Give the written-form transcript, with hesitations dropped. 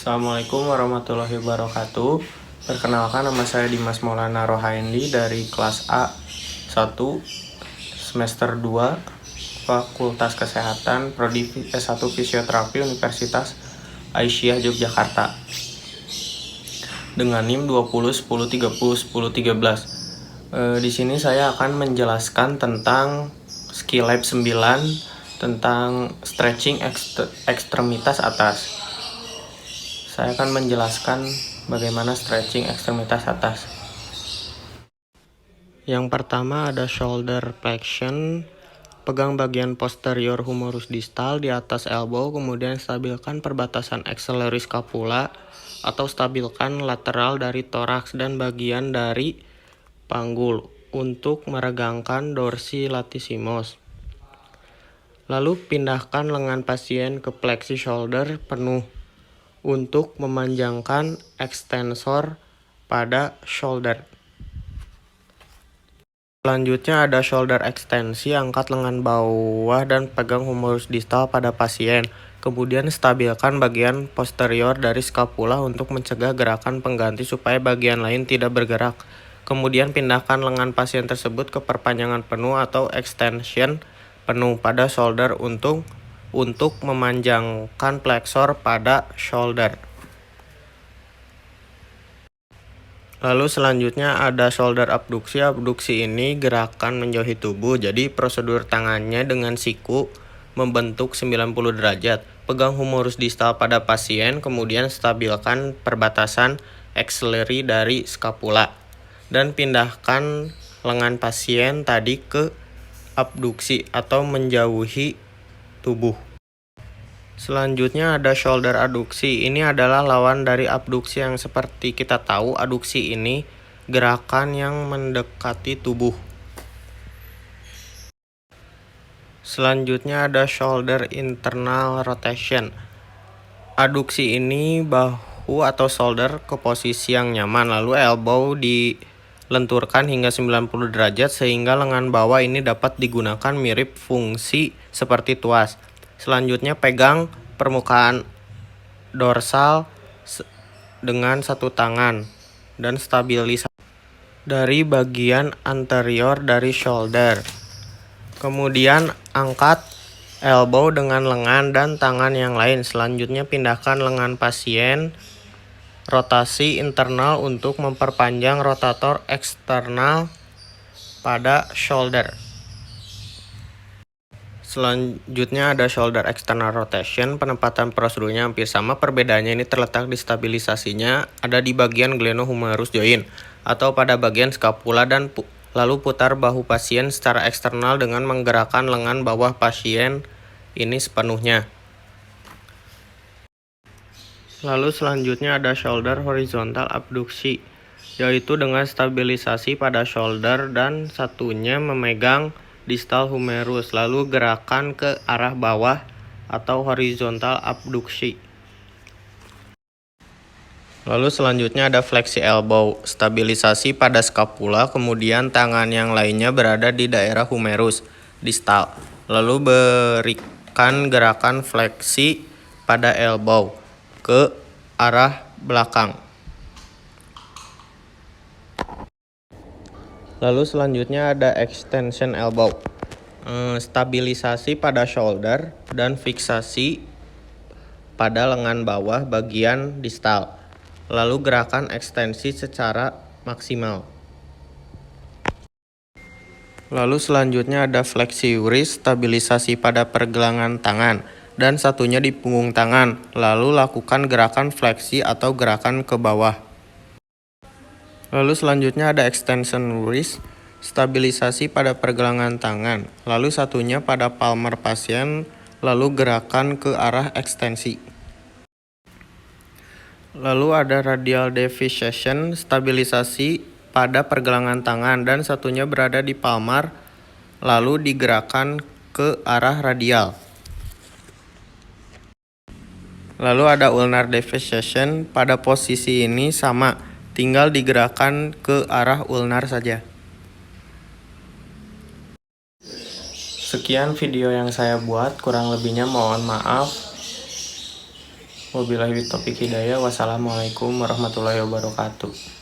Assalamualaikum warahmatullahi wabarakatuh. Perkenalkan, nama saya Dimas Maulana Rohaindi dari kelas A 1 semester 2 Fakultas Kesehatan Prodi S1 Fisioterapi Universitas Aisyah Yogyakarta dengan NIM 2010301013. Di sini saya akan menjelaskan tentang skill lab 9 tentang stretching ekstremitas atas. Saya akan menjelaskan bagaimana stretching ekstremitas atas. Yang pertama ada shoulder flexion. Pegang bagian posterior humerus distal di atas elbow, kemudian stabilkan perbatasan axillary scapula atau stabilkan lateral dari toraks dan bagian dari panggul untuk meregangkan dorsi latissimus. Lalu pindahkan lengan pasien ke fleksi shoulder penuh untuk memanjangkan ekstensor pada shoulder. Selanjutnya ada shoulder ekstensi. Angkat lengan bawah dan pegang humerus distal pada pasien. Kemudian stabilkan bagian posterior dari scapula untuk mencegah gerakan pengganti supaya bagian lain tidak bergerak. Kemudian pindahkan lengan pasien tersebut ke perpanjangan penuh atau extension penuh pada shoulder untuk memanjangkan flexor pada shoulder. Lalu selanjutnya ada shoulder abduksi. Abduksi ini gerakan menjauhi tubuh, jadi prosedur tangannya dengan siku membentuk 90 derajat. Pegang humerus distal pada pasien, kemudian stabilkan perbatasan axillary dari scapula. Dan pindahkan lengan pasien tadi ke abduksi atau menjauhi tubuh. Selanjutnya ada shoulder aduksi. Ini adalah lawan dari abduksi yang seperti kita tahu, aduksi ini gerakan yang mendekati tubuh. Selanjutnya ada shoulder internal rotation. Aduksi ini bahu atau shoulder ke posisi yang nyaman, lalu elbow dilenturkan hingga 90 derajat sehingga lengan bawah ini dapat digunakan mirip fungsi seperti tuas. Selanjutnya pegang permukaan dorsal dengan satu tangan dan stabilisasi dari bagian anterior dari shoulder. Kemudian angkat elbow dengan lengan dan tangan yang lain. Selanjutnya pindahkan lengan pasien rotasi internal untuk memperpanjang rotator eksternal pada shoulder. Selanjutnya ada shoulder external rotation. Penempatan prosedurnya hampir sama, perbedaannya ini terletak di stabilisasinya ada di bagian glenohumerus joint atau pada bagian scapula, dan lalu putar bahu pasien secara eksternal dengan menggerakkan lengan bawah pasien ini sepenuhnya. Lalu selanjutnya ada shoulder horizontal abduksi, yaitu dengan stabilisasi pada shoulder dan satunya memegang distal humerus, lalu gerakan ke arah bawah atau horizontal abduksi. Lalu selanjutnya ada fleksi elbow, stabilisasi pada scapula, kemudian tangan yang lainnya berada di daerah humerus distal. Lalu berikan gerakan fleksi pada elbow ke arah belakang. Lalu selanjutnya ada extension elbow, stabilisasi pada shoulder dan fiksasi pada lengan bawah bagian distal. Lalu gerakan ekstensi secara maksimal. Lalu selanjutnya ada fleksi wrist, stabilisasi pada pergelangan tangan dan satunya di punggung tangan. Lalu lakukan gerakan fleksi atau gerakan ke bawah. Lalu selanjutnya ada extension wrist, stabilisasi pada pergelangan tangan, lalu satunya pada palmar pasien, lalu gerakan ke arah ekstensi. Lalu ada radial deviation, stabilisasi pada pergelangan tangan dan satunya berada di palmar, lalu digerakkan ke arah radial. Lalu ada ulnar deviation, pada posisi ini sama, tinggal digerakkan ke arah ulnar saja. Sekian video yang saya buat, kurang lebihnya mohon maaf. Wabillahi taufiq hidayah. Wassalamualaikum warahmatullahi wabarakatuh.